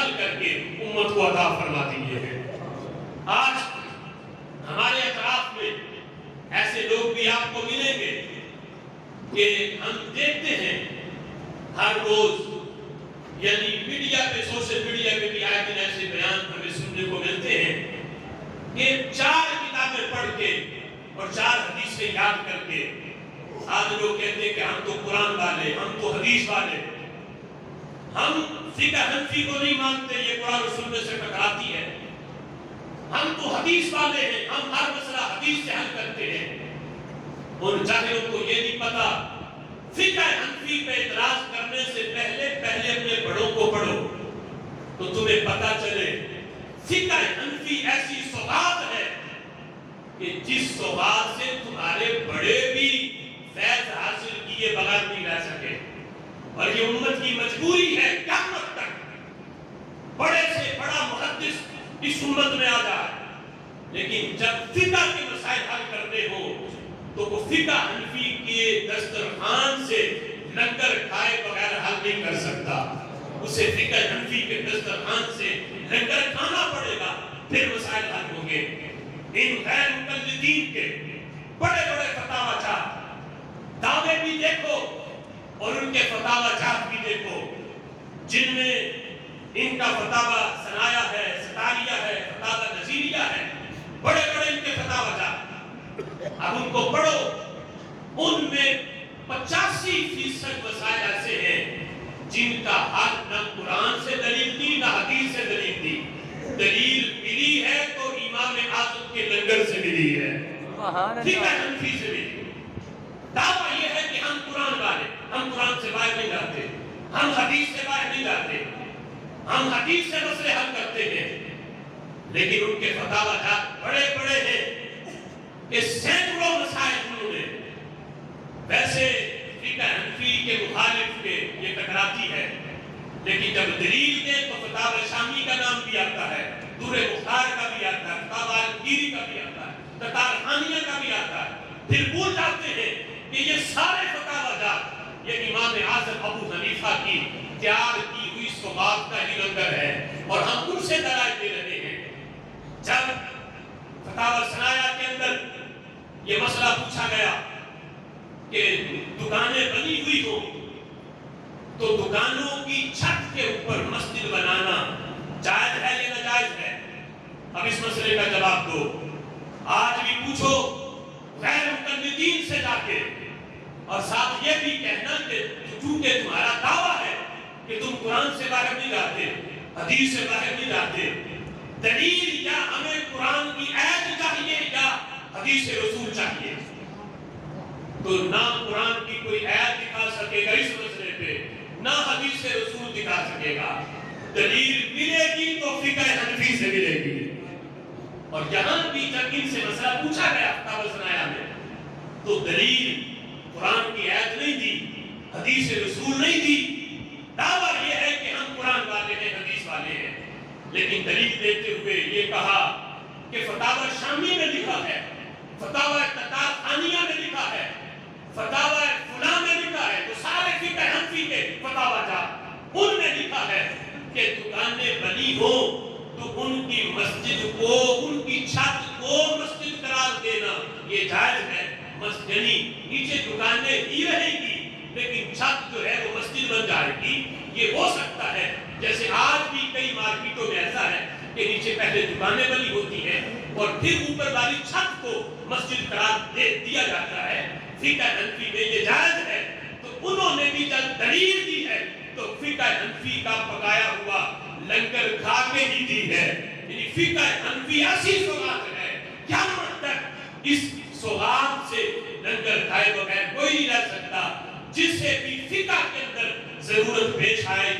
حل کر کے امت کو عطا فرما دیے ہیں۔ آج ہمارے اطراف میں ایسے لوگ بھی آپ کو ملیں گے کہ ہم دیکھتے ہیں ہر روز، یعنی میڈیا پہ، سوشل میڈیا پہ بھی آئے دن ایسے بیان ہمیں سننے کو ملتے ہیں کہ 4 کتابیں پڑھ کے اور 4 حدیثیں یاد کر کے آج لوگ کہتے ہیں کہ ہم تو قرآن والے، ہم تو حدیث والے، ہم فقہ حنفی کو نہیں مانتے، یہ قرآن و سنت سے ٹکراتی ہے، ہم تو حدیث والے ہیں، ہم ہر مسئلہ حدیث سے حل کرتے ہیں۔ ان جاہلوں کو یہ نہیں پتا فقہ حنفی پہ اعتراض کرنے سے پہلے اپنے بڑوں کو پڑھو تو تمہیں پتا چلے فقہ حنفی ایسی سوغات ہے کہ جس سوغات سے تمہارے بڑے بھی فیض حاصل کیے بغیر نہیں رہ سکے، اور یہ امت کی مجبوری ہے قیامت تک بڑے سے بڑا محدث اس امت میں آ جائے، لیکن جب فقہ کے مسائل حل کرنے ہو تو وہ فقہ حنفی کے دسترخوان سے لنگر کھائے بغیر حل نہیں کر سکتا، اسے فقہ حنفی کے دسترخوان سے لنگر کھانا پڑے گا، پھر مسائل حل ہوں گے۔ ان غیر مقلدین کے بڑے بڑے فتاوی جات دعوے بھی دیکھو اور ان کے فتاوی جات بھی دیکھو، جن میں ان کا فتاوی ثنایا ہے، ستاریہ ہے، فتاوی نظیریہ ہے، بڑے بڑے ان کے فتاوی جات، اب ان کو پڑھو، ان میں 85% مسائل ایسے ہیں جن کا حل نہ قرآن سے دلیل دی نہ حدیث سے دلیل دی، دلیل ملی ہے تو امام اعظم کے لنگر سے ملی ہے، فقہ حنفی سے ملی۔ دعویٰ یہ ہے کہ ہم قرآن والے، ہم قرآن سے باہر نہیں جاتے، ہم حدیث سے باہر نہیں جاتے، ہم حدیث سے مسئلے حل کرتے ہیں، لیکن ان کے فتاوی جات بڑے بڑے ہیں کہ سینکڑوں مسائل انہوں نے، ویسے فقہ حنفی کے مخالف کے یہ ٹکراتی ہے، لیکن جب دلیل دے تو فتاوی شامی کا نام بھی آتا ہے، دور مختار کا بھی آتا ہے، فتاوی الگیری کا بھی آتا ہے، تتارخانیہ کا بھی آتا ہے، پھر بھول جاتے ہیں کہ یہ سارے فتاوی جات یہ امام اعظم ابو حنیفہ کی تیار کی ہوئی سوغات کا ہی لنگر ہے، اور ہم ان سے دلائل دے رہے ہیں۔ جب فتاوی ثنایا کے اندر یہ مسئلہ پوچھا گیا کہ دکانیں بنی ہوئی ہو تو دکانوں کی چھت کے اوپر مسجد بنانا جائز ہے یا ناجائز ہے، اب اس مسئلے کا جواب دو۔ آج بھی پوچھو غیر مقلدین سے جا کے، اور ساتھ یہ بھی کہنا کہ چونکہ تمہارا دعویٰ ہے کہ تم قرآن سے باہر نہیں جاتے، حدیث سے باہر نہیں جاتے، دلیل یا ہمیں قرآن کی آیت چاہیے یا حدیث رسول چاہیے، تو نہ قرآن کی کوئی آیت دکھا سکے گا اس مسئلے پہ، نہ حدیث رسول دکھا سکے گا، دلیل ملے گی تو فقہ حنفی سے ملے گی۔ اور یہاں بھی جب ان سے مسئلہ پوچھا گیا فتاوی ثنایا میں تو دلیل قرآن کی آیت نہیں دی، حدیث رسول نہیں دی، دعویٰ یہ ہے کہ ہم قرآن والے ہیں، حدیث والے ہیں، لیکن دلیل دیتے ہوئے یہ کہا کہ فتاوی شامی میں لکھا ہے، فتاوی تتارخانیہ میں لکھا ہے، فتاوی فلاں میں لکھا ہے، تو سارے فقہ حنفی کے فتاوی جات ان میں لکھا ہے کہ دکانیں بنی ہو تو ان کی مسجد کو، ان کی چھت کو مسجد قرار دینا یہ جائز ہے، یعنی نیچے دکانیں ہی رہے گی لیکن چھت جو ہے وہ مسجد بن جائے گی، یہ ہو سکتا ہے۔ جیسے آج بھی کئی مارکیٹوں میں ایسا ہے کہ نیچے پہلے دکانیں بنی ہوتی ہیں اور پھر اوپر والی چھت کو مسجد قرار دیا جاتا ہے، فقہ حنفی میں یہ جائز ہے، تو انہوں نے بھی جب دلیل دی ہے تو فقہ حنفی کا پکایا ہوا لنگر کھا کے ہی دی ہے، یعنی فقہ حنفی ایسی سوغات ہے قیامت تک اس سوغات سے لنگر کھائے بغیر کوئی نہیں رہ سکتا، جس سے بھی فقہ کے اندر ضرورت پیش آئے گی